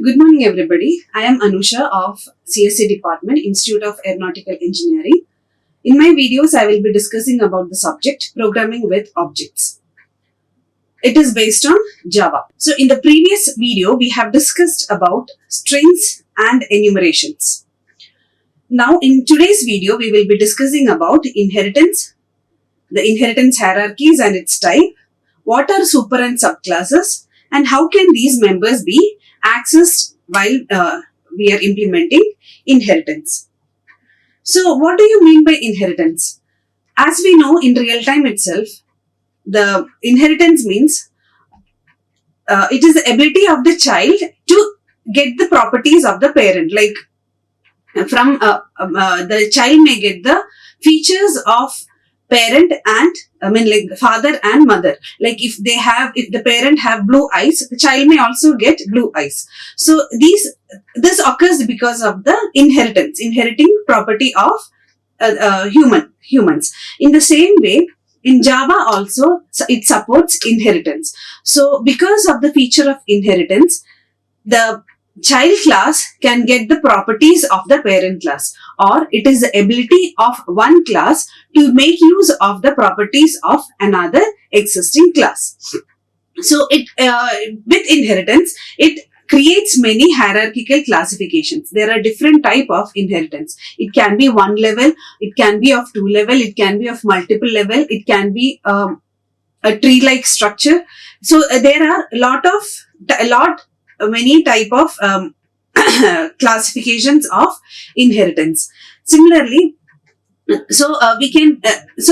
Good morning, everybody. I am Anusha of CSC Department, Institute of Aeronautical Engineering. In my videos, I will be discussing about the subject Programming with Objects. It is based on Java. So, in the previous video, we have discussed about strings and enumerations. Now, in today's video, we will be discussing about inheritance, the inheritance hierarchies and its type, what are super and subclasses, and how can these members be accessed while we are implementing inheritance. So, what do you mean by inheritance? As we know, in real time itself, the inheritance means it is the ability of the child to get the properties of the parent. Like from the child may get the features of parent and like father and mother. Like if the parent have blue eyes, the child may also get blue eyes. So this occurs because of the inheriting property of humans. In the same way, in Java also it supports inheritance. So because of the feature of inheritance, the child class can get the properties of the parent class, or it is the ability of one class to make use of the properties of another existing class. So with inheritance, it creates many hierarchical classifications. There are different type of inheritance. It can be one level, it can be of two level, it can be of multiple level, it can be a tree-like structure. So there are many type of classifications of inheritance. Similarly, so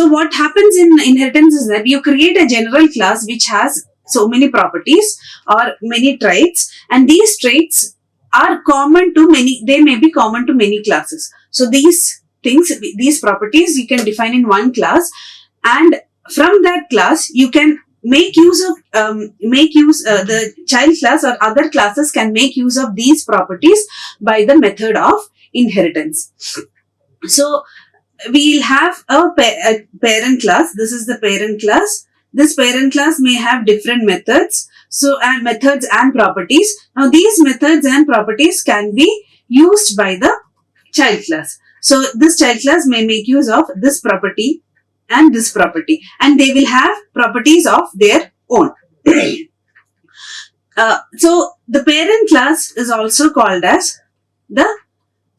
what happens in inheritance is that you create a general class which has so many properties or many traits, and these traits are common to many. They may be common to many classes. So these properties you can define in one class, and from that class you can make use of the child class or other classes can make use of these properties by the method of inheritance. So we'll have a parent class. This is the parent class. This parent class may have different methods. So and methods and properties. Now these methods and properties can be used by the child class. So this child class may make use of this property and this property, and they will have properties of their own. So the parent class is also called as the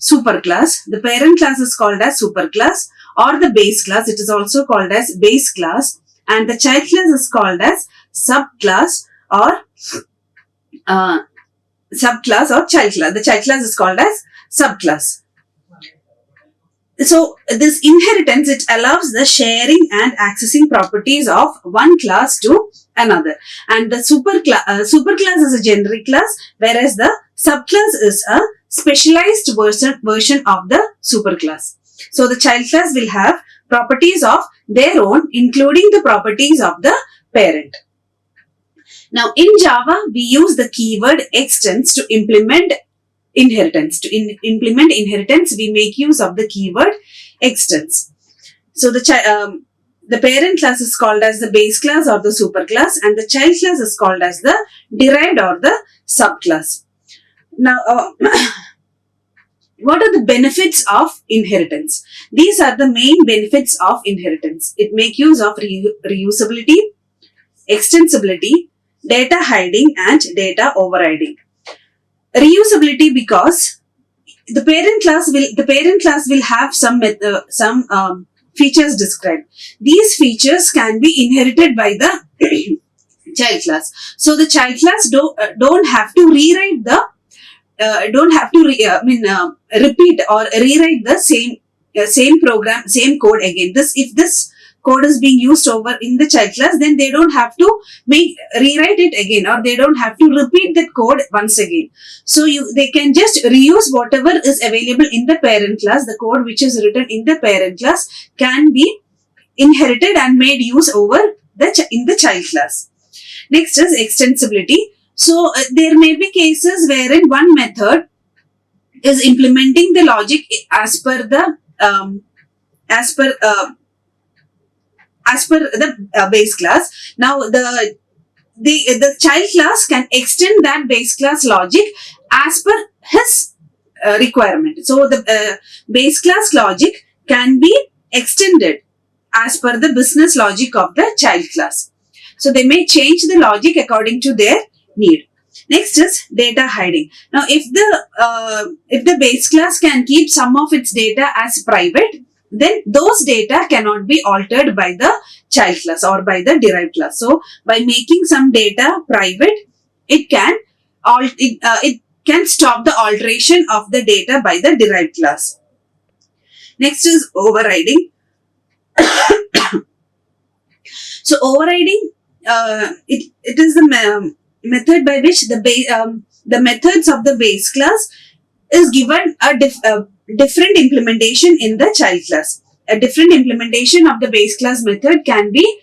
superclass. The parent class is called as superclass, or the base class. It is also called as base class, and the child class is called as subclass or child class. The child class is called as subclass. So this inheritance, it allows the sharing and accessing properties of one class to another. And the superclass is a generic class, whereas the subclass is a specialized version of the superclass. So the child class will have properties of their own, including the properties of the parent. Now in Java, we use the keyword extends to implement inheritance. To implement inheritance, we make use of the keyword extends. So the parent class is called as the base class or the superclass, and the child class is called as the derived or the subclass. Now, what are the benefits of inheritance? These are the main benefits of inheritance. It makes use of reusability, extensibility, data hiding, and data overriding. Reusability, because the parent class will have some features described. These features can be inherited by the child class. So the child class don't have to rewrite the repeat or rewrite the same program, same code again. If this code is being used over in the child class, then they don't have to rewrite it again, or they don't have to repeat that code once again. So they can just reuse whatever is available in the parent class. The code which is written in the parent class can be inherited and made use over in the child class. Next is extensibility. So there may be cases wherein one method is implementing the logic as per the base class. Now the the child class can extend that base class logic as per his requirement. So the base class logic can be extended as per the business logic of the child class. So they may change the logic according to their need. Next is data hiding. Now, if the base class can keep some of its data as private, then those data cannot be altered by the child class or by the derived class. So, by making some data private, it can stop the alteration of the data by the derived class. Next is overriding. So, overriding, it is the method by which the methods of the base class is given a different implementation in the child class. A different implementation of the base class method can be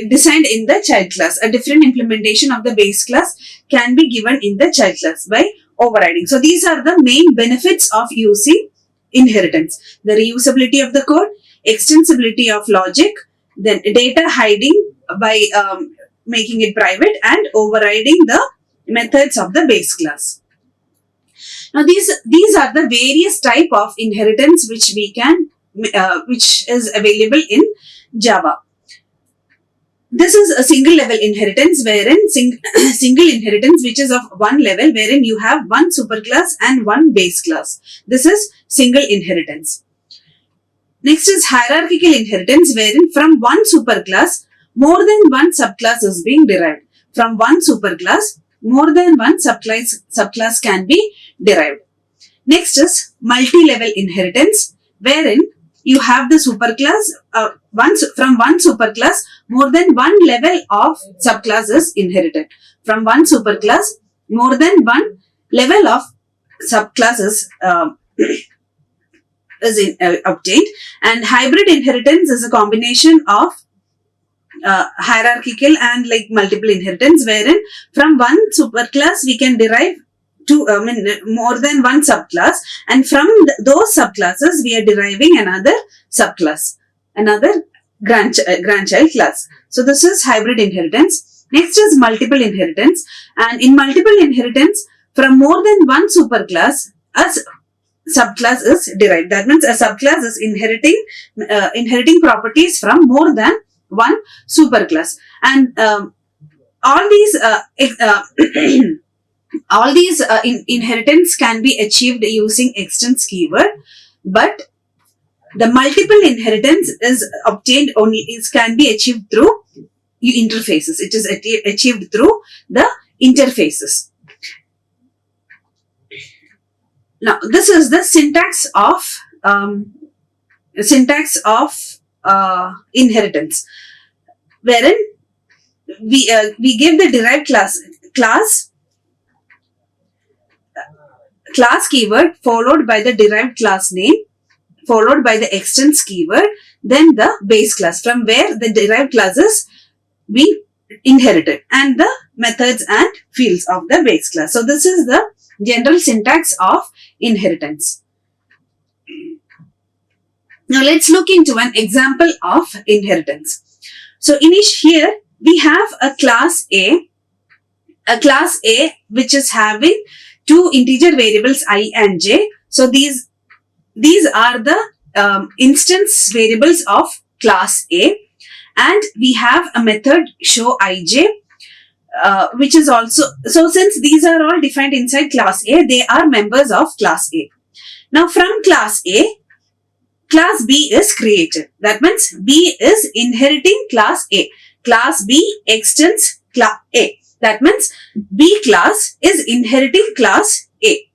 designed in the child class. A different implementation of the base class can be given in the child class by overriding. So these are the main benefits of using inheritance: the reusability of the code, extensibility of logic, then data hiding by making it private, and overriding the methods of the base class. Now these are the various type of inheritance which we can which is available in Java. This is a single level inheritance, wherein single inheritance which is of one level, wherein you have one superclass and one base class. This is single inheritance. Next is hierarchical inheritance, wherein from one superclass, more than one subclass is being derived. From one superclass, more than one subclass can be derived. Next is multi-level inheritance, wherein you have the superclass, from one superclass, more than one level of subclass is inherited. From one superclass, more than one level of subclass is obtained. And hybrid inheritance is a combination of hierarchical and like multiple inheritance, wherein from one superclass we can derive more than one subclass, and from those subclasses we are deriving another subclass, another grandchild class. So this is hybrid inheritance. Next is multiple inheritance, and in multiple inheritance, from more than one superclass, a subclass is derived. That means a subclass is inheriting properties from more than one superclass, and all these inheritance can be achieved using extends keyword, but the multiple inheritance is obtained only, it can be achieved through interfaces. It is achieved through the interfaces. Now, this is the syntax of inheritance, wherein we give the derived class keyword followed by the derived class name, followed by the extends keyword, then the base class from where the derived classes be inherited, and the methods and fields of the base class. So this is the general syntax of inheritance. Now let's look into an example of inheritance. So here we have a class A which is having two integer variables I and j. So these are the instance variables of class A, and we have a method show ij, which is also, so since these are all defined inside class A, they are members of class A. Now from class A, class B is created. That means B is inheriting class A. Class B extends class A. That means B class is inheriting class A.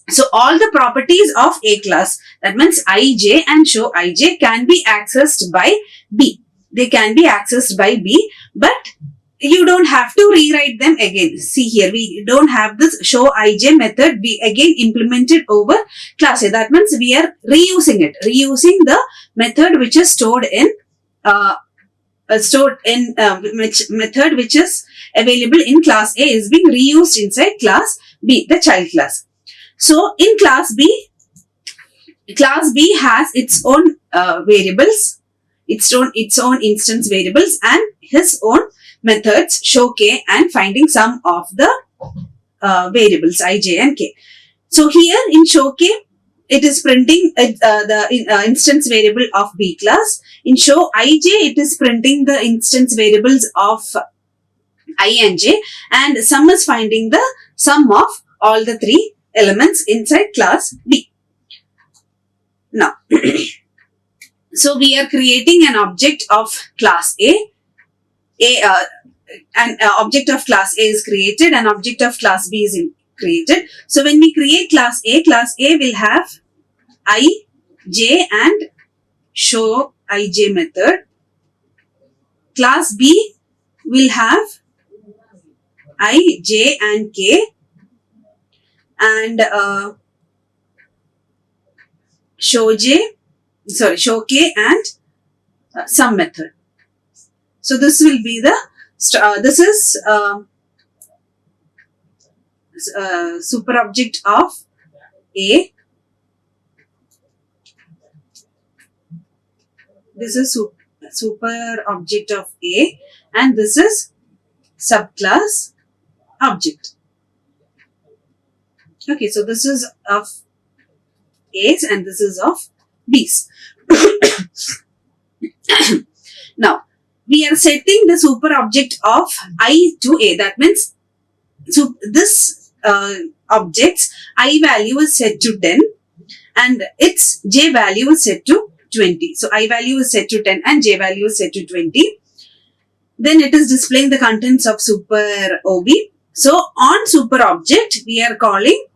So all the properties of A class, that means ij and show ij, can be accessed by B. They can be accessed by B, but you don't have to rewrite them again. See here, we don't have this show ij method be again implemented over class A. That means we are reusing it, reusing the method which is stored in method which is available in class A is being reused inside class B, the child class. So in class B has its own variables. its own instance variables and his own methods show k and finding sum of the variables I, j and k. So here in show k, it is printing the instance variable of B class. In show ij, it is printing the instance variables of I and j, and sum is finding the sum of all the three elements inside class B. Now, so we are creating an object of class A. An object of class A is created, an object of class B is created. So when we create class A will have I, j and show ij method. Class B will have I, j and k, and show k and sum method. So this will be the this is super object of A. This is super object of A, and this is subclass object. Okay, so this is of A's and this is of B's. Now, we are setting the super object of I to A. That means, so this object's I value is set to 10 and its J value is set to 20. So I value is set to 10 and J value is set to 20. Then it is displaying the contents of super OB. So on super object, we are calling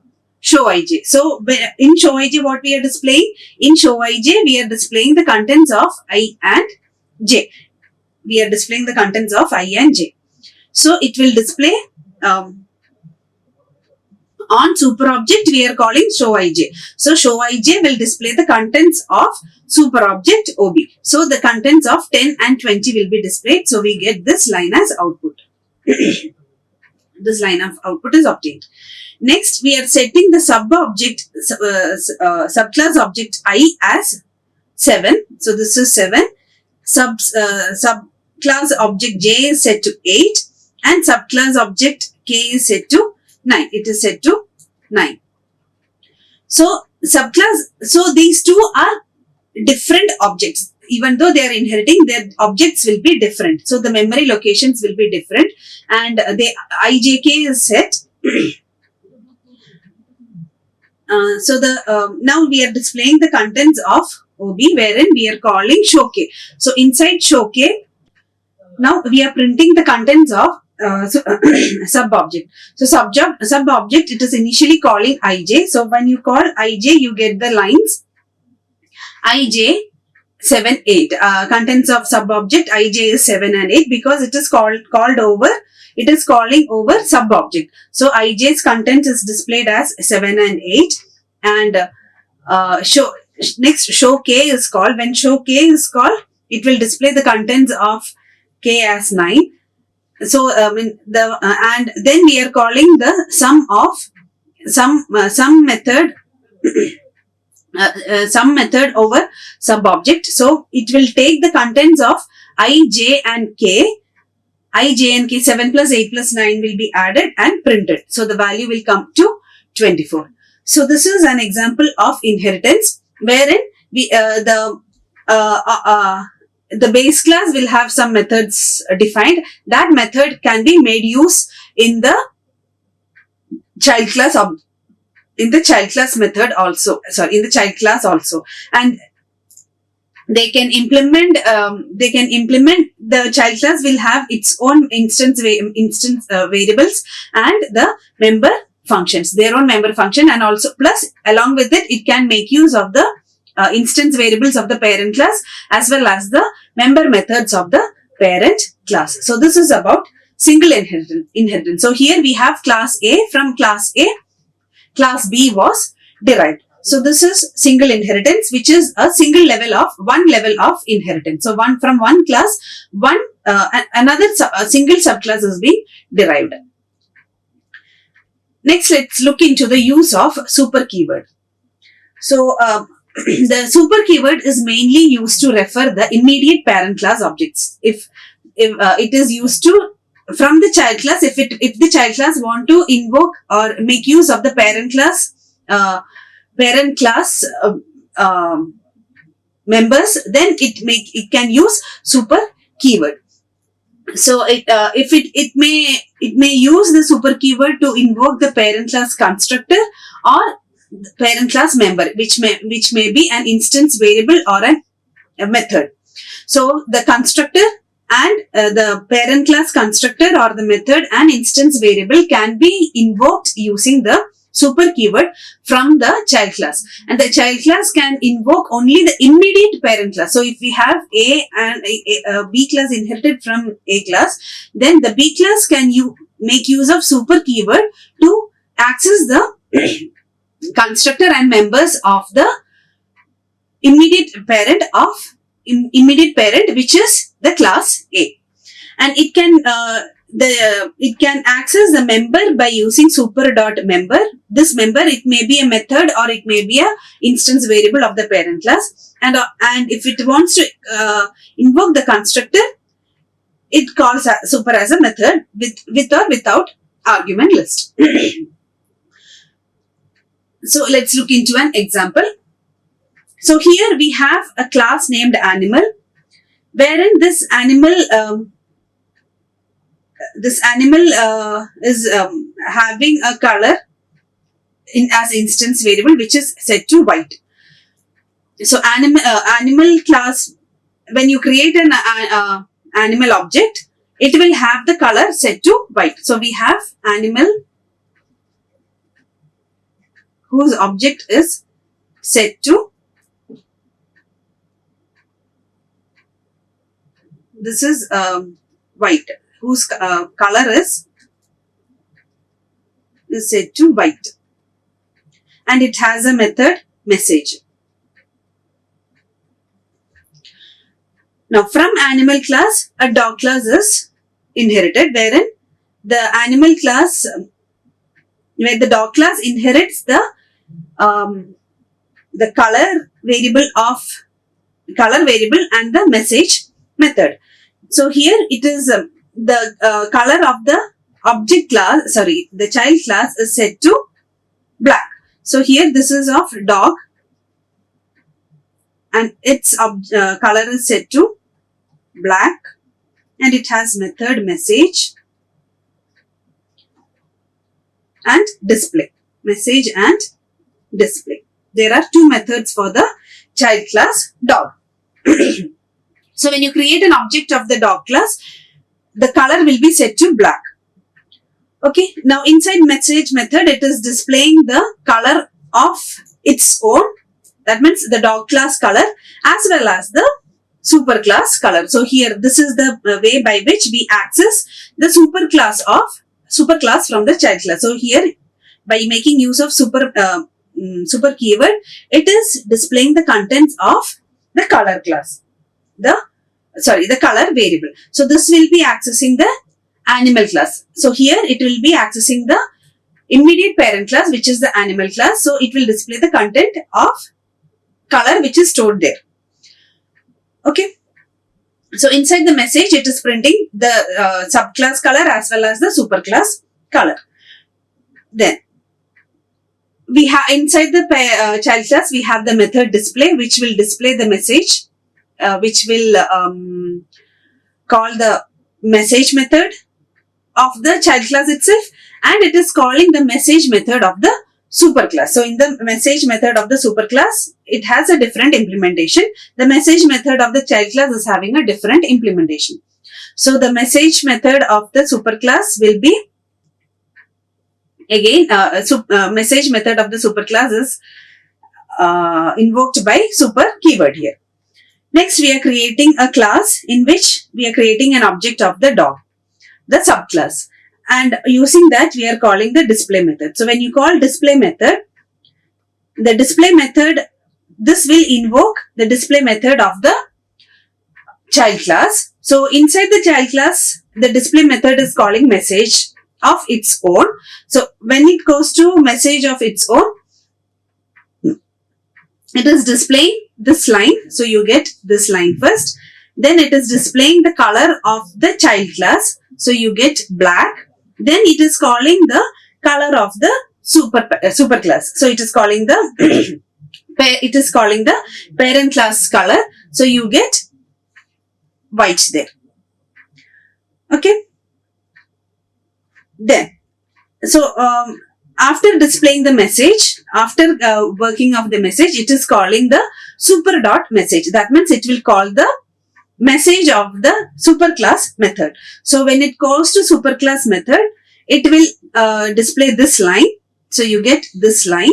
show ij. So in show ij, what we are displaying? In show ij, we are displaying the contents of I and J. We are displaying the contents of I and J. So it will display on super object, we are calling show ij. So show ij will display the contents of super object OB. So the contents of 10 and 20 will be displayed. So we get this line as output. This line of output is obtained. Next, we are setting the subclass object I as 7. So this is 7. Subclass object J is set to 8 and subclass object K is set to 9. It is set to 9. So these two are different objects. Even though they are inheriting, their objects will be different. So the memory locations will be different, and the IJK is set. Now we are displaying the contents of OB, wherein we are calling show K. So inside show K, now we are printing the contents of sub-object. So sub-object, it is initially calling IJ. So when you call IJ, you get the lines IJ 7, 8. Contents of sub-object IJ is 7 and 8 because it is called over. It is calling over sub-object. So IJ's content is displayed as 7 and 8. And next show K is called. When show K is called, it will display the contents of K as 9. So and then we are calling the sum of some method. Some method over sub-object. So it will take the contents of I, J and K. I, J and K, 7 plus 8 plus 9 will be added and printed. So the value will come to 24. So this is an example of inheritance wherein the base class will have some methods defined. That method can be made use in the child class in the child class method also, in the child class also, and they can implement the child class will have its own instance variables and the member functions, their own member function, and also plus along with it, it can make use of the instance variables of the parent class as well as the member methods of the parent class. So this is about single inheritance. So here we have class A. From class A, class B was derived. So this is single inheritance, which is a single level of inheritance. So from one class, another single subclass is being derived. Next, let's look into the use of super keyword. So the super keyword is mainly used to refer the immediate parent class objects. If it is used to from the child class, if the child class want to invoke or make use of the parent class members, then it can use super keyword. So it may use the super keyword to invoke the parent class constructor or the parent class member, which may be an instance variable or a method. So the constructor and the parent class constructor or the method and instance variable can be invoked using the super keyword from the child class, and the child class can invoke only the immediate parent class. So if we have A and a B class inherited from A class, then the B class can make use of super keyword to access the constructor and members of the immediate parent which is the class A, and it can access the member by using super dot member. This member, it may be a method or it may be a instance variable of the parent class, and if it wants to invoke the constructor, it calls super as a method with or without argument list. So let's look into an example. So here we have a class named animal, wherein this animal is having a color as instance variable, which is set to white. So animal class, when you create an animal object, it will have the color set to white. So we have animal whose object is set to, this is white, whose color is set to white, and it has a method message. Now from animal class, a dog class is inherited, wherein the animal class, where the dog class inherits the color variable and the message method. So here it is the color of the object class, the child class is set to black. So here this is of dog, and its color is set to black, and it has method message and display. Message and display. There are two methods for the child class dog. So when you create an object of the dog class, the color will be set to black. Okay, now inside message method, it is displaying the color of its own. That means the dog class color as well as the super class color. So here, this is the way by which we access the super class from the child class. So here, by making use of super keyword, it is displaying the contents of the color class, the color variable. So this will be accessing the animal class. So here it will be accessing the immediate parent class, which is the animal class. So it will display the content of color which is stored there. Okay. So inside the message, it is printing the subclass color as well as the superclass color. Then we have inside the child class, we have the method display, which will display the message, which will call the message method of the child class itself, and it is calling the message method of the superclass. So in the message method of the superclass, it has a different implementation. The message method of the child class is having a different implementation. So the message method of the superclass will be again message method of the superclass is invoked by super keyword here. Next, we are creating a class in which we are creating an object of the dog, the subclass, and using that we are calling the display method. So when you call display method, the display method, this will invoke the display method of the child class. So inside the child class, the display method is calling message of its own. So when it goes to message of its own, it is displaying this line. So you get this line first. Then it is displaying the color of the child class. So you get black. Then it is calling the color of the super class. So it is calling the parent class color. So you get white there. Okay. Then, so after displaying the message, after working of the message, it is calling the super dot message. That means it will call the message of the superclass method. So when it calls to superclass method, it will display this line. So you get this line.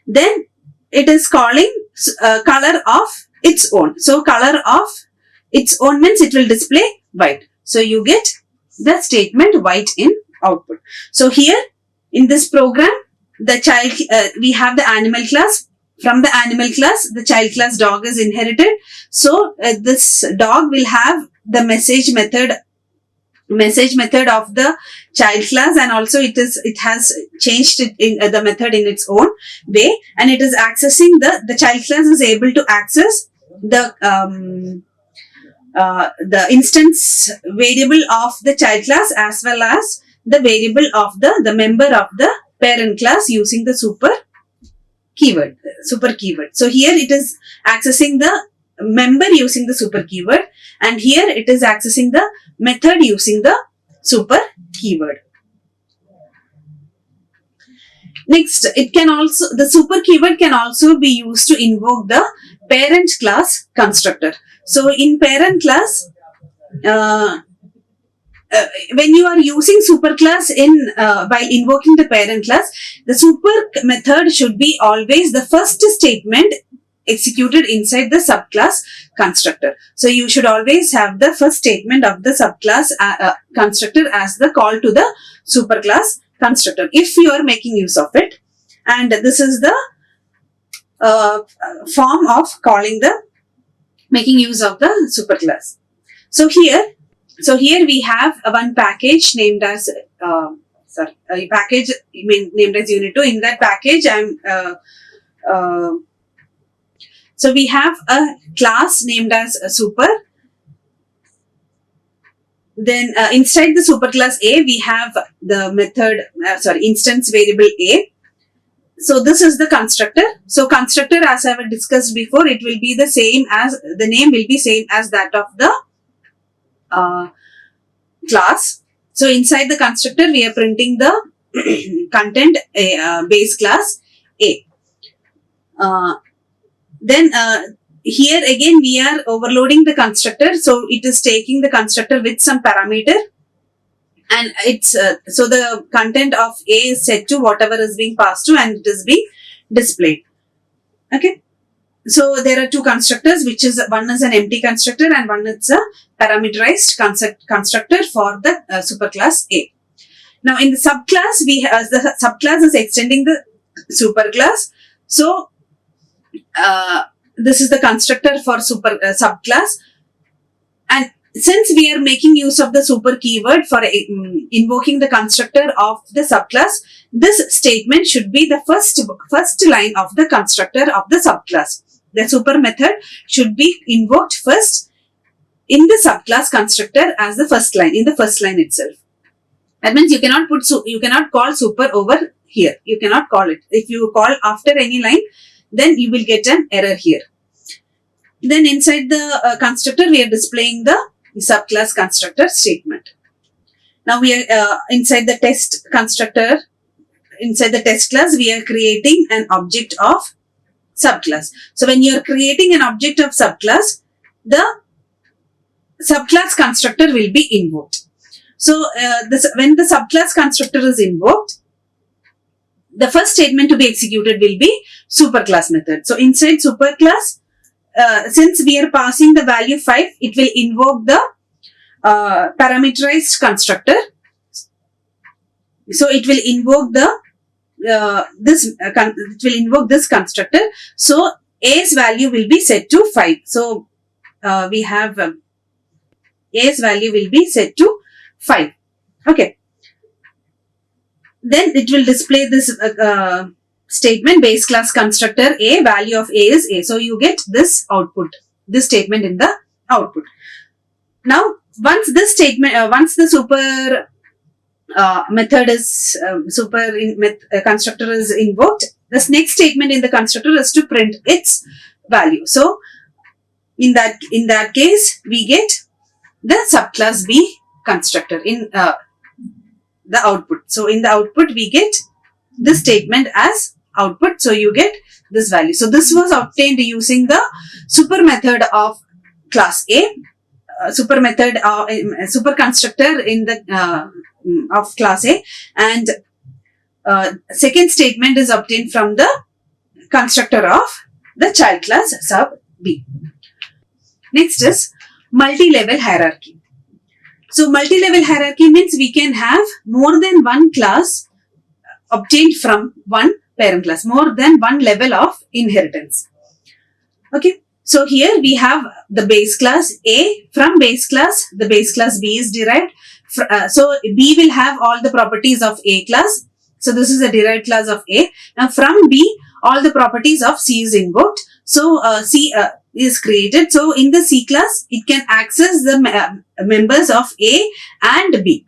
Then it is calling color of its own. So color of its own means it will display white. So you get the statement white in output. So here in this program, the child we have the animal class. From the animal class, the child class dog is inherited. So this dog will have the message method of the child class, and also it has changed it in the method in its own way, and it is accessing the child class is able to access the instance variable of the child class as well as the variable of the member of the parent class using the super keyword. So here it is accessing the member using the super keyword, and here it is accessing the method using the super keyword. Next, the super keyword can also be used to invoke the parent class constructor. So in parent class, when you are using superclass while invoking the parent class, the super method should be always the first statement executed inside the subclass constructor. So you should always have the first statement of the subclass constructor as the call to the superclass constructor if you are making use of it. And this is the form of making use of the superclass. So here we have one package named as a package named as Unit 2. In that package, so we have a class named as super. Then inside the superclass A, we have the method, instance variable A. So this is the constructor. So constructor, as I have discussed before, it will be the same as, the name will be same as that of the class. So inside the constructor, we are printing the content base class A. Then here again we are overloading the constructor. So it is taking the constructor with some parameter, and it's so the content of A is set to whatever is being passed to, and it is being displayed. Okay. So there are two constructors, which is one is an empty constructor and one is a parameterized constructor for the superclass A. Now in the subclass, the subclass is extending the superclass. So this is the constructor for subclass, and since we are making use of the super keyword for invoking the constructor of the subclass, this statement should be the first line of the constructor of the subclass. The super method should be invoked first in the subclass constructor as the first line, in the first line itself. That means you cannot call super over here. You cannot call it. If you call after any line, then you will get an error here. Then inside the constructor, we are displaying the subclass constructor statement. Now we are inside the test constructor, inside the test class, we are creating an object of subclass. So when you are creating an object of subclass, the subclass constructor will be invoked. So when the subclass constructor is invoked, the first statement to be executed will be superclass method. So inside superclass, since we are passing the value 5, it will invoke the parameterized constructor. So it will invoke this constructor. So A's value will be set to 5. So we have A's value will be set to 5. Okay. Then it will display this statement base class constructor A, value of A is A. So you get this output, this statement in the output. Now, once this statement, once the super method is constructor is invoked, this next statement in the constructor is to print its value. So in that case, we get the subclass B constructor in the output. So in the output, we get this statement as output. So you get this value. So this was obtained using the super method of class A, super method super constructor in the of class A, and second statement is obtained from the constructor of the child class sub B. Next is multi-level hierarchy. So multi-level hierarchy means we can have more than one class obtained from one parent class, more than one level of inheritance. Okay. So here we have the base class A. From base class, the base class B is derived. So B will have all the properties of A class. So this is a derived class of A. Now from B, all the properties of C is invoked. So C is created. So in the C class, it can access the members of A and B.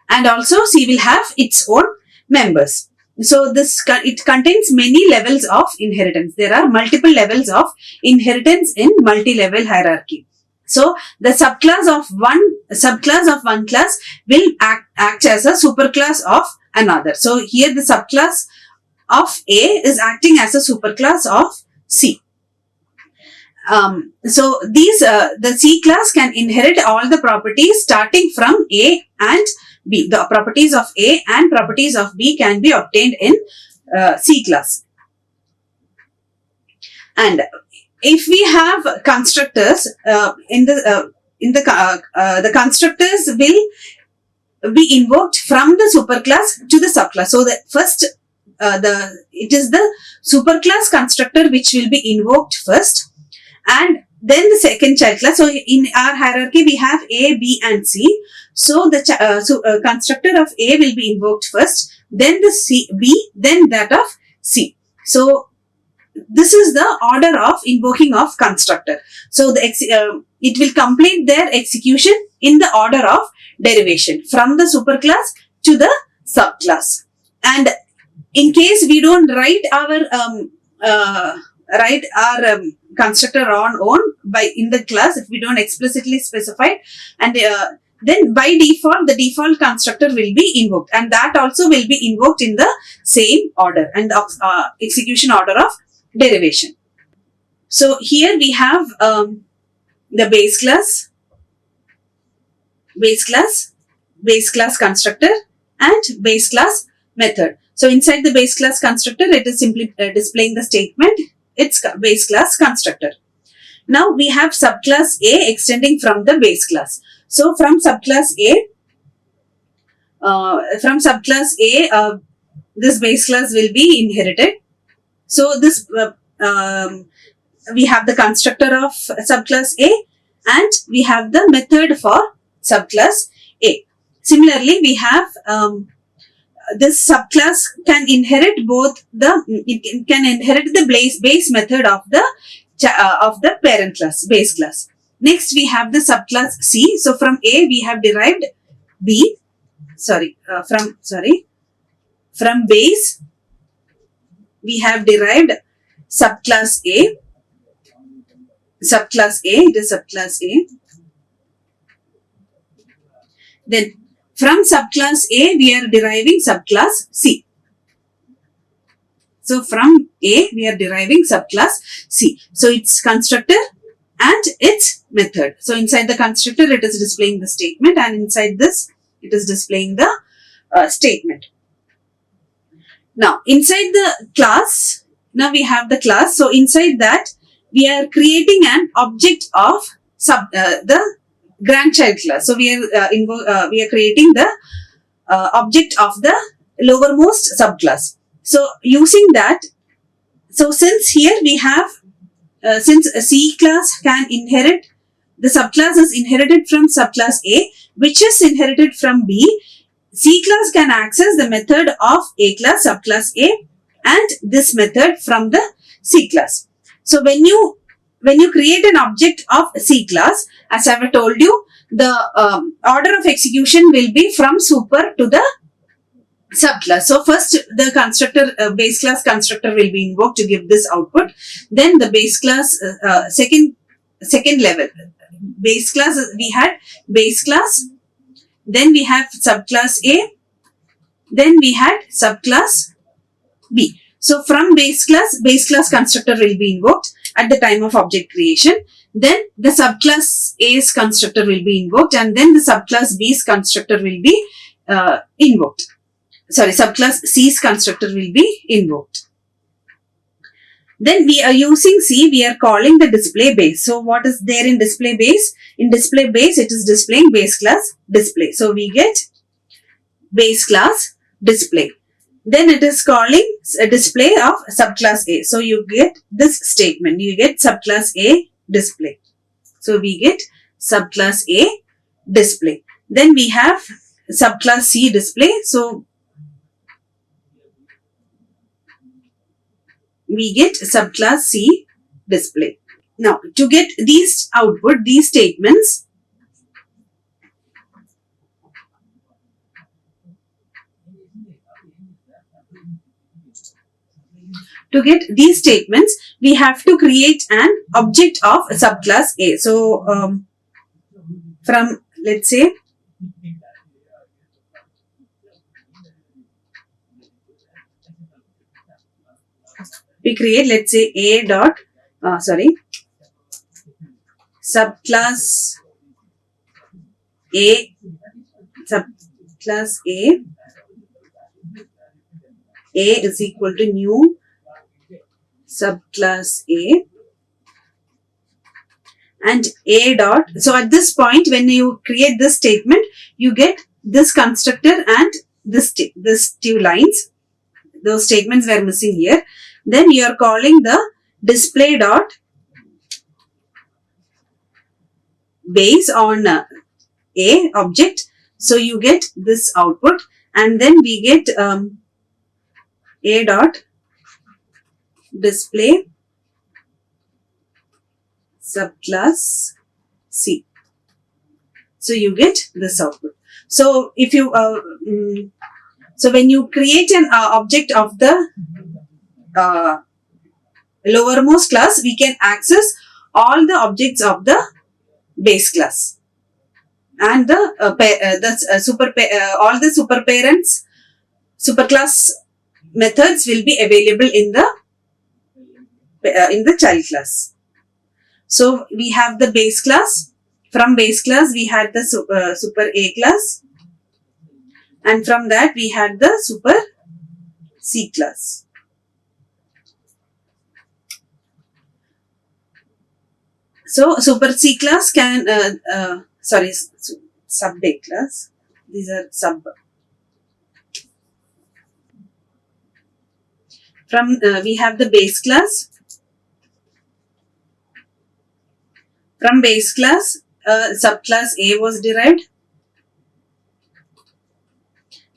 And also C will have its own members. So it contains many levels of inheritance. There are multiple levels of inheritance in multi-level hierarchy. So the subclass of one class will act as a superclass of another. So here the subclass of A is acting as a superclass of C. So the C class can inherit all the properties starting from A and B. The properties of A and properties of B can be obtained in C class. And if we have constructors the constructors will be invoked from the superclass to the subclass. So the first it is the superclass constructor which will be invoked first, and then the second child class. So in our hierarchy we have A, B and C. So the constructor of A will be invoked first, then the B, then that of C. So this is the order of invoking of constructor. So it will complete their execution in the order of derivation from the superclass to the subclass. And in case we don't write our constructor on own in the class, if we don't explicitly specify, and then by default the default constructor will be invoked, and that also will be invoked in the same order and execution order of derivation. So here we have the base class constructor and base class method. So inside the base class constructor, it is simply displaying the statement, it's base class constructor. Now we have subclass A extending from the base class. So from subclass A, this base class will be inherited. So this we have the constructor of subclass A and we have the method for subclass A. Similarly, we have this subclass can inherit it can inherit the base method of the parent class, base class. Next, we have the subclass C. So from A, we have derived from base, we have derived subclass A. It is subclass A. Then from subclass A, we are deriving subclass C. So from A, we are deriving subclass C. So its constructor and its method. So inside the constructor, it is displaying the statement, and inside this, it is displaying the statement. Now, inside the class, now we have the class. So inside that, we are creating an object of the grandchild class. So we are creating the object of the lowermost subclass. So using that, so since here we have since a C class can inherit, the subclass is inherited from subclass A, which is inherited from B. C class can access the method of A class, subclass A, and this method from the C class. So when you create an object of C class, as I have told you, the order of execution will be from super to the subclass. So first the constructor, base class constructor will be invoked to give this output. Then the base class, second level base class, we had base class, then we have subclass A, then we had subclass B. So from base class constructor will be invoked at the time of object creation. Then the subclass A's constructor will be invoked, and then the subclass B's constructor will be invoked. Subclass C's constructor will be invoked. Then we are using C, we are calling the display base. So what is there in display base? In display base, it is displaying base class display. So we get base class display. Then it is calling a display of subclass A. So you get this statement, you get subclass A display. So we get subclass A display. Then we have subclass C display. So we get subclass C display. Now to get these output, these statements, we have to create an object of subclass A. So from, let's say, we create, let's say, A dot, subclass A, A is equal to new subclass A, and A dot. So at this point, when you create this statement, you get this constructor and this two lines. Those statements were missing here. Then you are calling the display dot base on A object. So you get this output, and then we get A dot display subclass C. So you get this output. So if you so when you create an object of the lowermost class, we can access all the objects of the base class, and the all the super parents, superclass methods will be available in the child class. So we have the base class. From base class, we had the super A class, and from that we had the super C class. So super C class can, sub A class. These are sub. From we have the base class. From base class, subclass A was derived,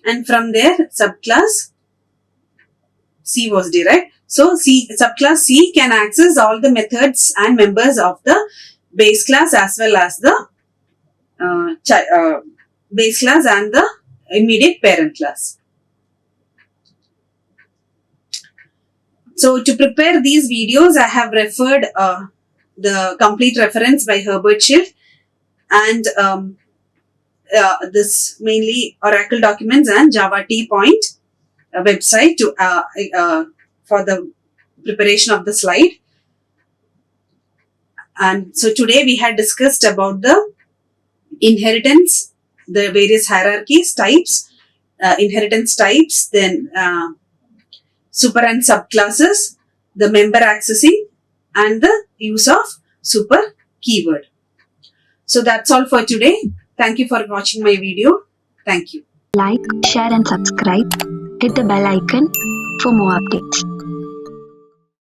and from there subclass C was derived. So subclass C can access all the methods and members of the base class, as well as the base class and the immediate parent class. So to prepare these videos, I have referred the complete reference by Herbert Schiff, and this mainly Oracle documents and Java T-Point website to for the preparation of the slide. And so today we had discussed about the inheritance, the various hierarchies, types, inheritance types, then super and subclasses, the member accessing, and the use of super keyword. So that's all for today. Thank you for watching my video. Thank you. Like, share and subscribe. Hit the bell icon for more updates.